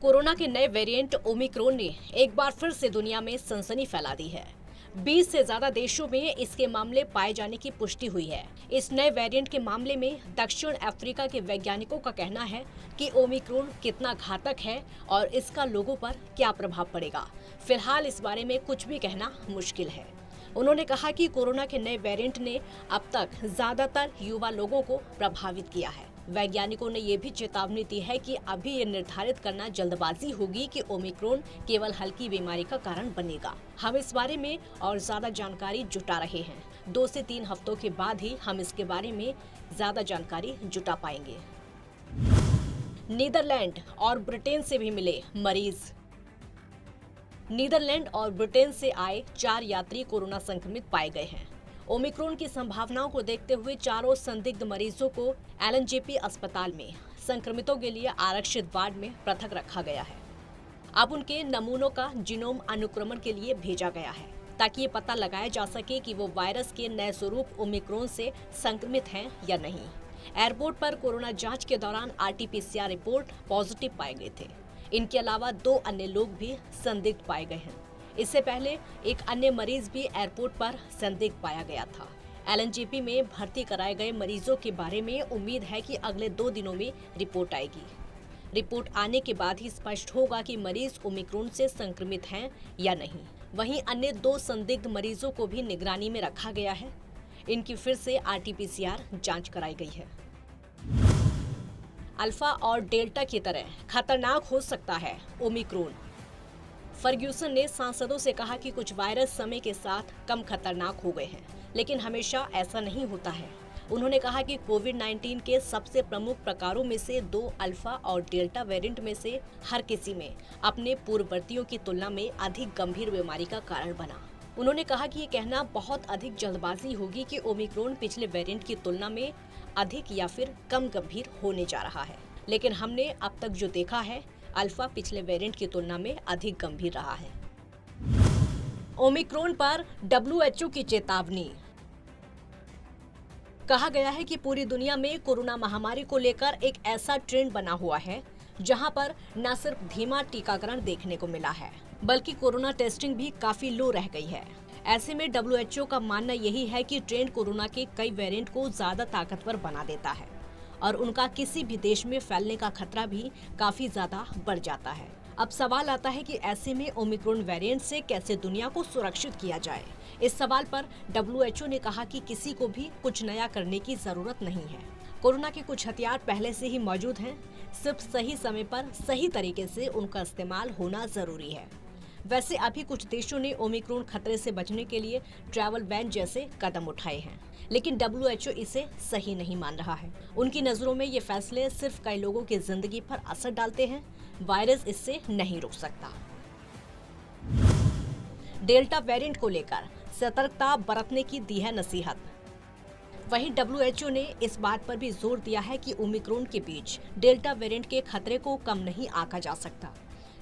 Corona के नए variant Omicron ने एक बार फिर से दुनिया में सनसनी फैला दी है। 20 से ज्यादा देशों में इसके मामले पाए जाने की पुष्टि हुई है। इस नए वेरिएंट के मामले में दक्षिण अफ्रीका के वैज्ञानिकों का कहना है कि ओमिक्रॉन कितना घातक है और इसका लोगों पर क्या प्रभाव पड़ेगा। फिलहाल इस बारे में कुछ भी कहना मुश्किल है। उन्होंने कहा कि कोरोना के नए वेरिएंट ने अब तक ज्यादातर युवा लोगों को प्रभावित किया है। वैज्ञानिकों ने ये भी चेतावनी दी है कि अभी ये निर्धारित करना जल्दबाजी होगी कि ओमिक्रॉन केवल हल्की बीमारी का कारण बनेगा। हम इस बारे में और ज्यादा जानकारी जुटा रहे हैं। 2 से 3 हफ्तों के बाद ही हम इसके बारे में ज्यादा जानकारी जुटा पाएंगे। नीदरलैंड और ब्रिटेन से भी मिले मरीज। नीदरलैंड और ब्रिटेन से आए 4 यात्री कोरोना संक्रमित पाए गए हैं। ओमिक्रॉन की संभावनाओं को देखते हुए चारों संदिग्ध मरीजों को एलएनजेपी अस्पताल में संक्रमितों के लिए आरक्षित वार्ड में पृथक रखा गया है। अब उनके नमूनों का जीनोम अनुक्रमण के लिए भेजा गया है ताकि ये पता लगाया जा सके कि वो वायरस के नए स्वरूप ओमिक्रॉन से संक्रमित हैं या नहीं। एयरपोर्ट पर कोरोना जांच के दौरान आरटी-पीसीआर रिपोर्ट पॉजिटिव पाए गए थे। इनके अलावा 2 अन्य लोग भी संदिग्ध पाए गए हैं। इससे पहले एक अन्य मरीज भी एयरपोर्ट पर संदिग्ध पाया गया था। एलएनजेपी में भर्ती कराए गए मरीजों के बारे में उम्मीद है कि अगले 2 दिनों में रिपोर्ट आएगी। रिपोर्ट आने के बाद ही स्पष्ट होगा कि मरीज ओमिक्रॉन से संक्रमित हैं या नहीं। वहीं अन्य 2 संदिग्ध मरीजों को भी निगरानी में रखा गया है। इनकी फिर से आरटी-पीसीआर जांच कराई गई है। अल्फा और डेल्टा की तरह खतरनाक हो सकता है ओमिक्रॉन। फर्ग्यूसन ने सांसदों से कहा कि कुछ वायरस समय के साथ कम खतरनाक हो गए हैं, लेकिन हमेशा ऐसा नहीं होता है। उन्होंने कहा कि कोविड-19 के सबसे प्रमुख प्रकारों में से 2 अल्फा और डेल्टा वेरिएंट में से हर किसी में अपने पूर्ववर्तियों की तुलना में अधिक गंभीर बीमारी का कारण बना। उन्होंने कहा कि ये कहना बहुत अधिक जल्दबाजी होगी कि ओमिक्रॉन पिछले वेरिएंट की तुलना में अधिक या फिर कम गंभीर होने जा रहा है, लेकिन हमने अब तक जो देखा है अल्फा पिछले वेरिएंट की तुलना में अधिक गंभीर रहा है। ओमिक्रॉन पर WHO की चेतावनी। कहा गया है कि पूरी दुनिया में कोरोना महामारी को लेकर एक ऐसा ट्रेंड बना हुआ है जहां पर न सिर्फ धीमा टीकाकरण देखने को मिला है, बल्कि कोरोना टेस्टिंग भी काफी लो रह गई है। ऐसे में WHO का मानना यही है कि ट्रेंड कोरोना के कई वेरिएंट को ज्यादा ताकतवर बना देता है और उनका किसी भी देश में फैलने का खतरा भी काफी ज्यादा बढ़ जाता है। अब सवाल आता है कि ऐसे में ओमिक्रॉन वेरिएंट से कैसे दुनिया को सुरक्षित किया जाए। इस सवाल पर WHO ने कहा कि किसी को भी कुछ नया करने की जरूरत नहीं है। कोरोना के कुछ हथियार पहले से ही मौजूद हैं, सिर्फ सही समय पर सही तरीके से उनका इस्तेमाल होना जरूरी है। वैसे अभी कुछ देशों ने ओमिक्रॉन खतरे से बचने के लिए ट्रैवल बैन जैसे कदम उठाए हैं, लेकिन WHO इसे सही नहीं मान रहा है। उनकी नजरों में ये फैसले सिर्फ कई लोगों की जिंदगी पर असर डालते हैं। वायरस इससे नहीं रुक सकता। डेल्टा वेरिएंट को लेकर सतर्कता बरतने की दी है नसीहत। वहीं WHO ने इस बात पर भी जोर दिया है कि ओमिक्रॉन के बीच डेल्टा वेरिएंट के खतरे को कम नहीं आंका जा सकता।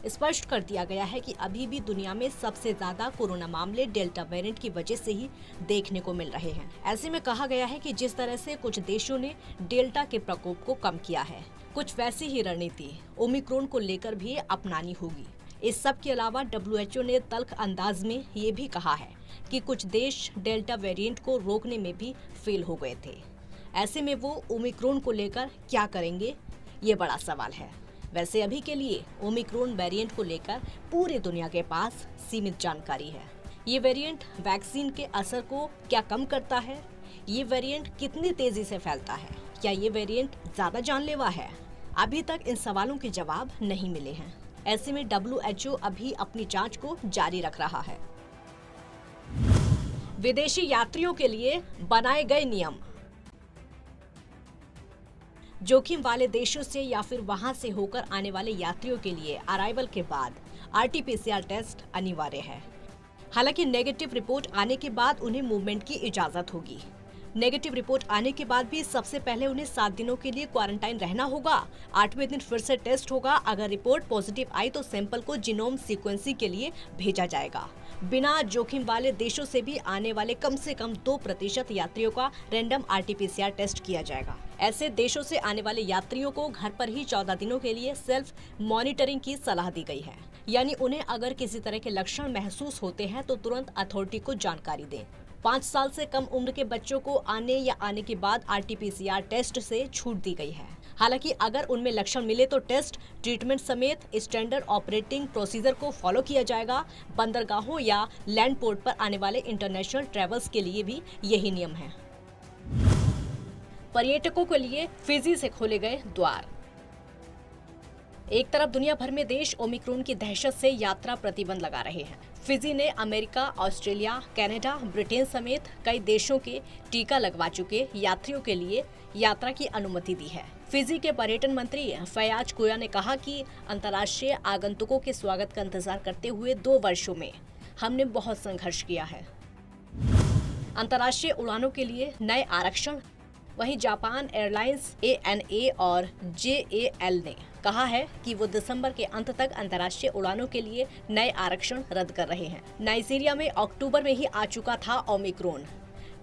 स्पष्ट कर दिया गया है कि अभी भी दुनिया में सबसे ज्यादा कोरोना मामले डेल्टा वेरिएंट की वजह से ही देखने को मिल रहे हैं। ऐसे में कहा गया है कि जिस तरह से कुछ देशों ने डेल्टा के प्रकोप को कम किया है, कुछ वैसी ही रणनीति ओमिक्रॉन को लेकर भी अपनानी होगी। इस सब के अलावा WHO ने तल्ख अंदाज में ये भी कहा है कि कुछ देश डेल्टा वेरिएंट को रोकने में भी फेल हो गए थे। ऐसे में वो ओमिक्रॉन को लेकर क्या करेंगे, ये बड़ा सवाल है। वैसे अभी के लिए ओमिक्रॉन वेरिएंट को लेकर पूरी दुनिया के पास सीमित जानकारी है। ये वेरिएंट वैक्सीन के असर को क्या कम करता है? ये वेरिएंट कितनी तेजी से फैलता है? क्या ये वेरिएंट ज्यादा जानलेवा है? अभी तक इन सवालों के जवाब नहीं मिले हैं। ऐसे में WHO अभी अपनी जांच को जारी रख रहा है। विदेशी यात्रियों के लिए बनाए गए नियम। जोखिम वाले देशों से या फिर वहां से होकर आने वाले यात्रियों के लिए अराइवल के बाद आरटी-पीसीआर टेस्ट अनिवार्य है। हालांकि नेगेटिव रिपोर्ट आने के बाद उन्हें मूवमेंट की इजाजत होगी। नेगेटिव रिपोर्ट आने के बाद भी सबसे पहले उन्हें 7 दिनों के लिए क्वारंटाइन रहना होगा। 8वें दिन फिर से टेस्ट होगा। अगर रिपोर्ट पॉजिटिव आई तो सैंपल को जीनोम सीक्वेंसिंग के लिए भेजा जाएगा। बिना जोखिम वाले देशों से भी आने वाले कम से कम 2% यात्रियों का रैंडम RT-PCR टेस्ट किया जाएगा। ऐसे देशों से आने वाले यात्रियों को घर पर ही 14 दिनों के लिए सेल्फ मॉनिटरिंग की सलाह दी गई है। यानी उन्हें अगर किसी तरह के लक्षण महसूस होते हैं तो तुरंत अथॉरिटी को जानकारी दें। 5 साल से कम उम्र के बच्चों को आने या आने के बाद RT-PCR टेस्ट से छूट दी गई है। हालांकि अगर उनमें लक्षण मिले तो टेस्ट ट्रीटमेंट समेत स्टैंडर्ड ऑपरेटिंग प्रोसीजर को फॉलो किया जाएगा। बंदरगाहों या लैंड पोर्ट पर आने वाले इंटरनेशनल ट्रेवल्स के लिए भी यही नियम है। पर्यटकों के लिए फिजी से खोले गए द्वार। एक तरफ दुनिया भर में देश ओमिक्रॉन की दहशत से यात्रा प्रतिबंध लगा रहे हैं। फिजी ने अमेरिका, ऑस्ट्रेलिया, कनाडा, ब्रिटेन समेत कई देशों के टीका लगवा चुके यात्रियों के लिए यात्रा की अनुमति दी है। फिजी के पर्यटन मंत्री फयाज कोया ने कहा कि अंतर्राष्ट्रीय आगंतुकों के स्वागत का इंतजार करते हुए 2 वर्षों में हमने बहुत संघर्ष किया है। अंतर्राष्ट्रीय उड़ानों के लिए नए आरक्षण। वहीं जापान एयरलाइंस, ANA और JAL ने कहा है कि वो दिसंबर के अंत तक अंतर्राष्ट्रीय उड़ानों के लिए नए आरक्षण रद्द कर रहे हैं। नाइजीरिया में अक्टूबर में ही आ चुका था ओमिक्रॉन।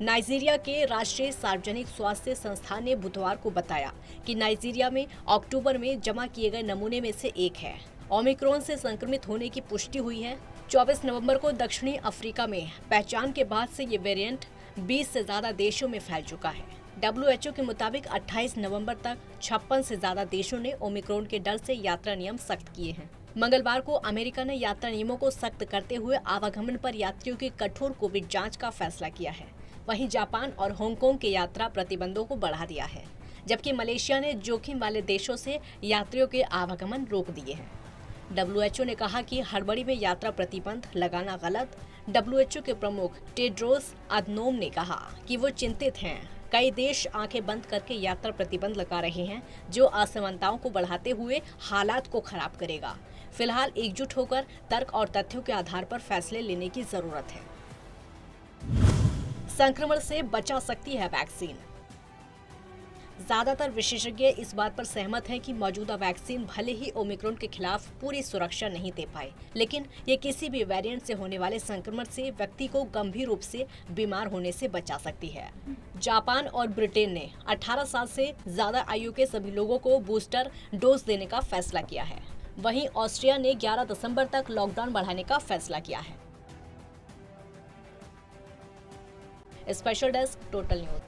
नाइजीरिया के राष्ट्रीय सार्वजनिक स्वास्थ्य संस्थान ने बुधवार को बताया कि नाइजीरिया में अक्टूबर में जमा किए गए नमूने में से एक है। ओमिक्रॉन से संक्रमित होने की पुष्टि हुई है। 24 नवंबर को दक्षिणी अफ्रीका में पहचान के बाद से ये वेरिएंट 20 से ज्यादा देशों में फैल चुका है। WHO के मुताबिक 28 नवंबर तक 56 से ज्यादा देशों ने ओमिक्रॉन के डर से यात्रा नियम सख्त किए हैं। मंगलवार को अमेरिका ने यात्रा नियमों को सख्त करते हुए आवागमन पर यात्रियों की कठोर कोविड जांच का फैसला किया है। वहीं जापान और हांगकांग के यात्रा प्रतिबंधों को बढ़ा दिया है, जबकि मलेशिया ने जोखिम वाले देशों से यात्रियों के आवागमन रोक दिए हैं। WHO ने कहा कि हड़बड़ी में यात्रा प्रतिबंध लगाना गलत। WHO के प्रमुख टेड्रोस अधनोम ने कहा कि वो चिंतित हैं। कई देश आंखें बंद करके यात्रा प्रतिबंध लगा रहे हैं, जो असमानताओं को बढ़ाते हुए हालात को खराब करेगा। फिलहाल एकजुट होकर तर्क और तथ्यों के आधार पर फैसले लेने की जरूरत है। संक्रमण से बचा सकती है वैक्सीन। ज्यादातर विशेषज्ञ इस बात पर सहमत हैं कि मौजूदा वैक्सीन भले ही ओमिक्रॉन के खिलाफ पूरी सुरक्षा नहीं दे पाए, लेकिन ये किसी भी वेरिएंट से होने वाले संक्रमण से व्यक्ति को गंभीर रूप से बीमार होने से बचा सकती है। जापान और ब्रिटेन ने 18 साल से ज्यादा आयु के सभी लोगों को बूस्टर डोज देने का फैसला किया है। वहीं ऑस्ट्रिया ने 11 दिसंबर तक लॉकडाउन बढ़ाने का फैसला किया है। Special desk, total news.